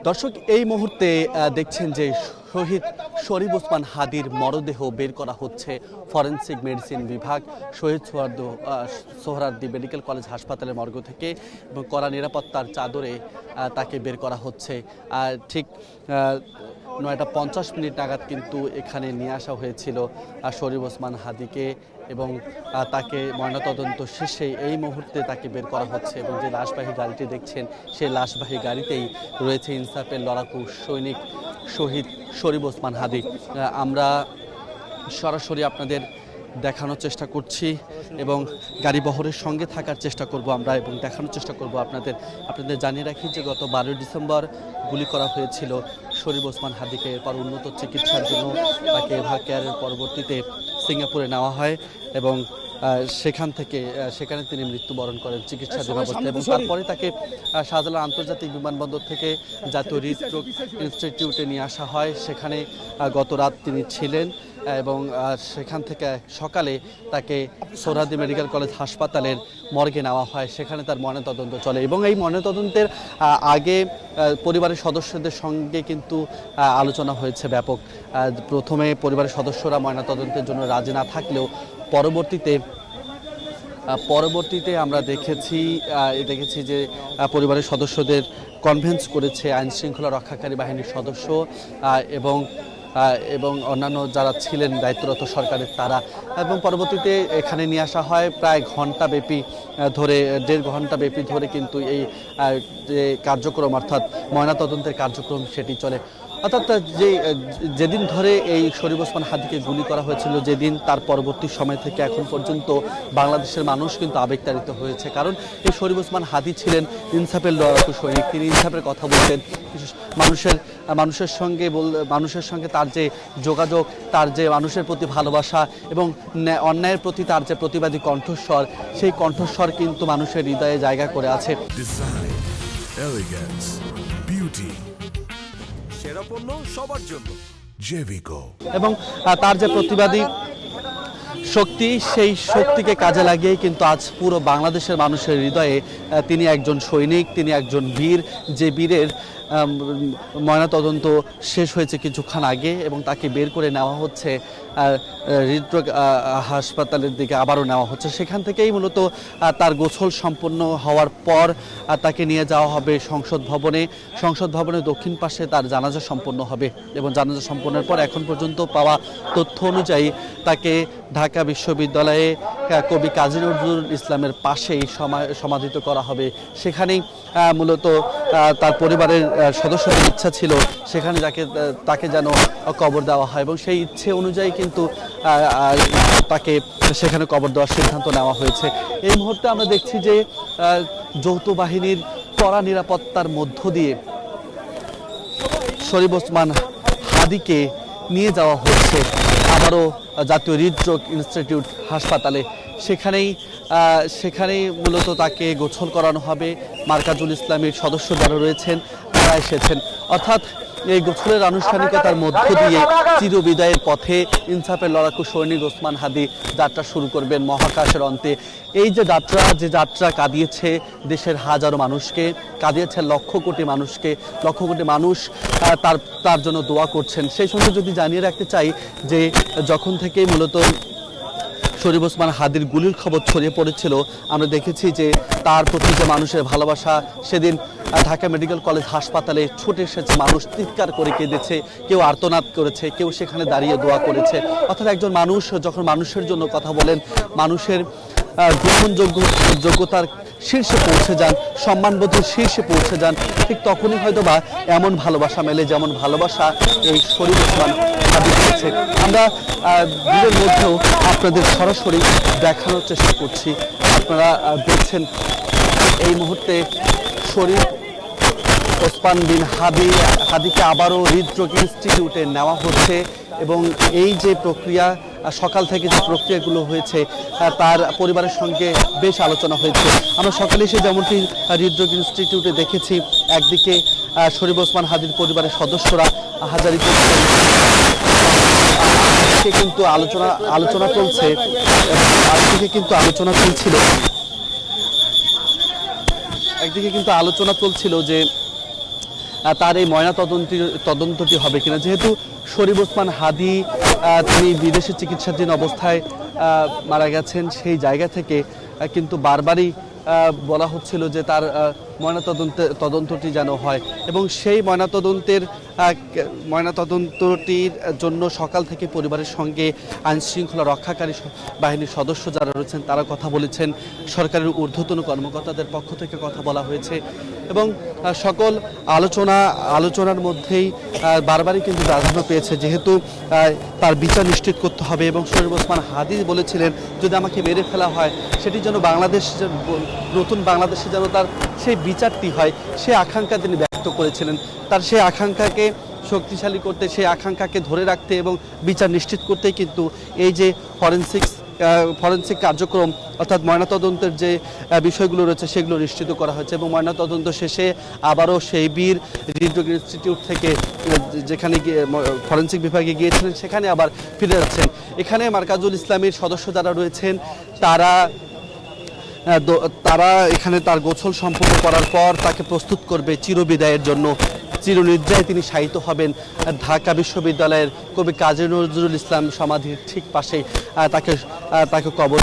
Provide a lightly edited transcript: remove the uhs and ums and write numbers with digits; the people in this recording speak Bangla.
দর্শক, এই মুহূর্তে দেখছেন যে শহীদ শরীফ ওসমান হাদির মরদেহ বের করা হচ্ছে ফরেনসিক মেডিসিন বিভাগ শহীদ সোহরাওয়ার্দী মেডিকেল কলেজ হাসপাতালের মর্গ থেকে, এবং কড়া নিরাপত্তার চাদরে তাকে বের করা হচ্ছে। ঠিক 9:50 নাগাদ কিন্তু এখানে নিয়ে আসা হয়েছিল শরীফ ওসমান হাদিকে, এবং তাকে ময়নাতদন্ত শেষে এই মুহূর্তে তাকে বের করা হচ্ছে। এবং যে লাশবাহী গাড়িটি দেখছেন, সেই লাশবাহী গাড়িতেই রয়েছে ইনসাফের লড়াকু সৈনিক শহীদ শরীফ ওসমান হাদি। আমরা সরাসরি আপনাদের দেখানোর চেষ্টা করছি এবং গাড়ি বহরের সঙ্গে থাকার চেষ্টা করব আমরা, এবং দেখানোর চেষ্টা করব আপনাদের জানিয়ে রাখি যে গত 12 ডিসেম্বর গুলি করা হয়েছিল শরীফ ওসমান হাদিকে। এরপর উন্নত চিকিৎসার জন্য তাকে এভা কেয়ারের পরবর্তীতে সিঙ্গাপুরে নেওয়া হয়, এবং সেখানে তিনি মৃত্যুবরণ করেন চিকিৎসাধীন অবস্থায়। এবং তারপরে তাকে শাহজালাল আন্তর্জাতিক বিমানবন্দর থেকে জাতীয় হৃদরোগ ইনস্টিটিউটে নিয়ে আসা হয়। সেখানে গত রাত তিনি ছিলেন, এবং সেখান থেকে সকালে তাকে সোহরাওয়ার্দী মেডিকেল কলেজ হাসপাতালের মর্গে নেওয়া হয়। সেখানে তার ময়নাতদন্ত চলে, এবং এই ময়নাতদন্তের আগে পরিবারের সদস্যদের সঙ্গে কিন্তু আলোচনা হয়েছে ব্যাপক। প্রথমে পরিবারের সদস্যরা ময়নাতদন্তের জন্য রাজি না থাকলেও পরবর্তীতে আমরা দেখেছি যে পরিবারের সদস্যদের কনভিন্স করেছে আইন শৃঙ্খলা রক্ষাকারী বাহিনীর সদস্য এবং অন্যান্য যারা ছিলেন দায়িত্বরত সরকারের তারা, এবং পরবর্তীতে এখানে নিয়ে আসা হয়। প্রায় দেড় ঘন্টা ব্যাপী ধরে কিন্তু এই যে কার্যক্রম, অর্থাৎ ময়নাতদন্তের কার্যক্রম, সেটি চলে। অর্থাৎ যেদিন ধরে এই শরীফ ওসমান হাদিকে গুলি করা হয়েছিল, যেদিন তার পরবর্তী সময় থেকে এখন পর্যন্ত বাংলাদেশের মানুষ কিন্তু আবেগতাড়িত হয়েছে। কারণ এই শরীফ ওসমান হাদি ছিলেন ইনসাফের লড়াকু সৈনিক। তিনি ইনসাফের কথা বলতেন, মানুষের সঙ্গে তার যে যোগাযোগ, তার যে মানুষের প্রতি ভালোবাসা এবং অন্যায়ের প্রতি তার যে প্রতিবাদী কণ্ঠস্বর, সেই কণ্ঠস্বর কিন্তু মানুষের হৃদয়ে জায়গা করে আছে। ডিজাইন, এলিগেন্স, বিউটি, সেরা পণ্য সবার জন্য জেভিকো। এবং তার যে প্রতিবাদী শক্তি, সেই শক্তিকে কাজে লাগিয়েই কিন্তু আজ পুরো বাংলাদেশের মানুষের হৃদয়ে তিনি একজন সৈনিক, তিনি একজন বীর, যে বীরের ময়নাতদন্ত শেষ হয়েছে কিছুক্ষণ আগে, এবং তাকে বের করে নেওয়া হচ্ছে হৃদরোগ হাসপাতালের দিকে, আবারও নেওয়া হচ্ছে। সেখান থেকেই মূলত তার গোসল সম্পন্ন হওয়ার পর তাকে নিয়ে যাওয়া হবে সংসদ ভবনের দক্ষিণ পাশে তার জানাজা সম্পন্ন হবে, এবং জানাজা সম্পন্নের পর এখন পর্যন্ত পাওয়া তথ্য অনুযায়ী তাকে ঢাকা বিশ্ববিদ্যালয়ে কবি কাজী নজরুল ইসলামের পাশেই সমাধিত করা হবে। সেখানেই মূলত তার পরিবারের সদস্যদের ইচ্ছা ছিল সেখানে তাকে যেন কবর দেওয়া হয়, এবং সেই ইচ্ছে অনুযায়ী কিন্তু তাকে সেখানে কবর দেওয়ার সিদ্ধান্ত নেওয়া হয়েছে। এই মুহূর্তে আমরা দেখছি যে যৌথ বাহিনীর কড়া নিরাপত্তার মধ্য দিয়ে শরীফ ওসমান হাদিকে নিয়ে যাওয়া হচ্ছে আবারও জাতীয় হৃদরোগ ইনস্টিটিউট হাসপাতালে। সেখানেই মূলত তাকে গোসল করানো হবে। মার্কাজুল ইসলামের সদস্য যারা রয়েছেন তারা এসেছেন। অর্থাৎ এই গোসলের আনুষ্ঠানিকতার মধ্য দিয়ে চিরবিদায়ের পথে ইনসাফের লড়াকু সৈনিক ওসমান হাদি যাত্রা শুরু করবেন মহাকাশের অন্তে। এই যে যাত্রা কাঁদিয়েছে দেশের হাজারো মানুষকে, কাঁদিয়েছে লক্ষ কোটি মানুষ তার জন্য দোয়া করছেন। সেই সঙ্গে যদি জানিয়ে রাখতে চাই যে যখন থেকেই মূলত শরীফ ওসমান হাদির গুলির খবর ছড়িয়ে পড়েছিল, আমরা দেখেছি যে তার প্রতি যে মানুষের ভালোবাসা, সেদিন ঢাকা মেডিকেল কলেজ হাসপাতালে ছুটে এসেছে মানুষ, চিৎকার করে কেঁদেছে, কেউ আর্তনাদ করেছে, কেউ সেখানে দাঁড়িয়ে দোয়া করেছে। অর্থাৎ একজন মানুষ যখন মানুষের জন্য কথা বলেন, মানুষের গ্রহণযোগ্যতার শীর্ষে পৌঁছে যান, সম্মানবোধের শীর্ষে পৌঁছে যান, ঠিক তখনই হয়তোবা এমন ভালোবাসা মেলে যেমন ভালোবাসা এই শরীফ ওসমান হাদি পেয়েছে। আমরা ভিড়ের মধ্যেও আপনাদের সরাসরি দেখানোর চেষ্টা করছি। আপনারা দেখছেন এই মুহূর্তে শরীফ ওসমান বিন হাদিকে আবারও হৃদরোগ ইনস্টিটিউটে নেওয়া হচ্ছে, এবং এই যে প্রক্রিয়া, সকাল থেকে যে প্রক্রিয়াগুলো হয়েছে তার পরিবারের সঙ্গে বেশ আলোচনা হয়েছে। আমরা সকালে এসে যেমনটি হৃদরোগ ইনস্টিটিউটে দেখেছি, একদিকে শরীফ ওসমান হাদির পরিবারের সদস্যরা হাজারি কিন্তু আলোচনা চলছে, আজকে কিন্তু আলোচনা চলছিল। একদিকে কিন্তু আলোচনা চলছিল যে তার এই ময়না তদন্তটি হবে কিনা, যেহেতু শরীফ ওসমান হাদি তিনি বিদেশে চিকিৎসাধীন অবস্থায় মারা গেছেন, সেই জায়গা থেকে কিন্তু বারবারই বলা হচ্ছিল যে তার তদন্তটি যেন হয়, এবং সেই ময়নাতদন্তটির জন্য সকাল থেকে পরিবারের সঙ্গে আইনশৃঙ্খলা রক্ষাকারী বাহিনীর সদস্য যারা রয়েছেন তারা কথা বলেছেন, সরকারের ঊর্ধ্বতন কর্মকর্তাদের পক্ষ থেকে কথা বলা হয়েছে, এবং সকল আলোচনার মধ্যেই বারবারই কিন্তু প্রাধান্য পেয়েছে, যেহেতু তার বিচার নিশ্চিত করতে হবে। এবং শরীফ ওসমান হাদি বলেছিলেন যদি আমাকে মেরে ফেলা হয় সেটি যেন নতুন বাংলাদেশে যেন তার সেই বিচারটি হয়, সেই আকাঙ্ক্ষা তিনি ব্যক্ত করেছিলেন। তার সেই আকাঙ্ক্ষাকে শক্তিশালী করতে, সেই আকাঙ্ক্ষাকে ধরে রাখতে এবং বিচার নিশ্চিত করতেই কিন্তু এই যে ফরেনসিক কার্যক্রম অর্থাৎ ময়নাতদন্তের যে বিষয়গুলো রয়েছে সেগুলো নিশ্চিত করা হয়েছে। এবং ময়নাতদন্ত শেষে আবারও সেই বীর হৃদরোগ ইনস্টিটিউট থেকে যেখানে ফরেনসিক বিভাগে গিয়েছিলেন সেখানে আবার ফিরে যাচ্ছেন। এখানে মারকাজুল ইসলামের সদস্য যারা রয়েছেন তারা এখানে তার গোসল সম্পন্ন করার পর তাকে প্রস্তুত করবে চিরবিদায়ের জন্য। চিরনিদ্রায় তিনি শায়িত হবেন ঢাকা বিশ্ববিদ্যালয়ের কবি কাজী নজরুল ইসলাম সমাধির ঠিক পাশেই তাকে কবর